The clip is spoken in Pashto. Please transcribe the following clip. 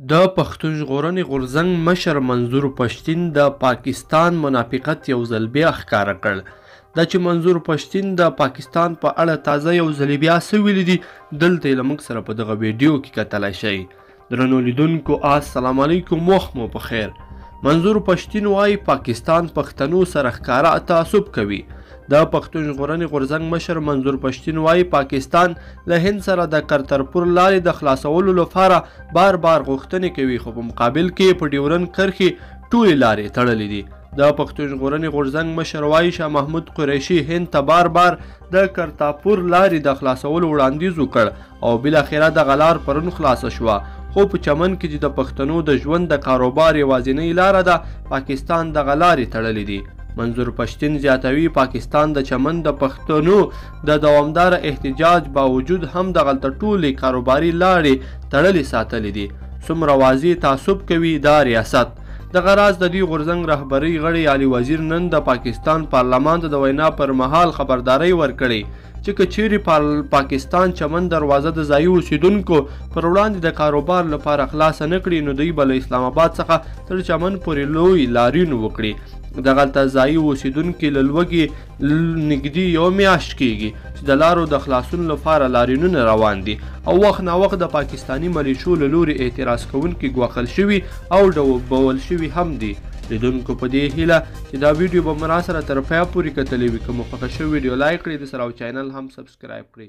د پښتون ژغورنې غورځنګ مشر منظور پښتین د پاکستان منافقت یو ځل بیا ښکاره کړ. دا چې منظور پښتین د پاکستان په اړه تازه یو ځل بیا څه ویلي دي، دلته یې له موږ سره په دغه ویډیو کې کتلی شئ. درنو لیدونکو السلام علیکم، وخت مو په خیر. منظور پښتین وایي پاکستان پښتنو سره ښکاره تعصب کوي. د پښتون ژغورنې غورځنګ مشر منظور پښتین وایي پاکستان له هند سره د کرترپور لارې د خلاصولو لپاره بار بار غوښتنې کوي، خو په مقابل کې په ډیورنډ کرښې ټولې لارې تړلې دي. د پښتون ژغورنې غورځنګ مشر وایي شاه محمود قریشي هند ته بار بار د کرتاپور لارې د خلاصولو وړاندیز وکړ او بالاخره دغه لار پرون خلاصه شوه، خو په چمن کې چې د پښتنو د ژوند د کاروبار یوازینۍ لاره ده، پاکستان دغه لارې تړلې دي. منظور پښتین زیاتوي پاکستان د چمن د پښتنو د دوامداره احتجاج باوجود هم دغلته ټولې کاروباري لارې تړلې ساتلې دي. څومره واضح تعصب کوي دا ریاست. دغه راز د دې غورځنګ رهبرۍ غړی علي وزیر نن د پاکستان پارلمان ته د وینا پر مهال خبرداری ورکړی چې که چیرې پاکستان چمن دروازه د ځایي اوسیدونکو پر وړاندې د کاروبار لپاره خلاصه نه کړي، نو دوی به له اسلام آباد څخه تر چمن پورې لوی لاریون وکړي. دغلته ځایي اوسیدونکي له لوږې نږدې یو میاشت کیږي چې د لارو د خلاصون لپاره لاریونونه روان دي او وخت ناوخت د پاکستاني ملیشو له لوري اعتراض کوونکي ګواښل شوي او ډبول شوي هم دي. لیدونکو په دې هیله چې دا ویډیو به مو راسره تر پایه پورې کتلی وي. که مو خوښه شوې ویډیو لایک کړئ، د سره او چینل هم سبسکرایب کړئ.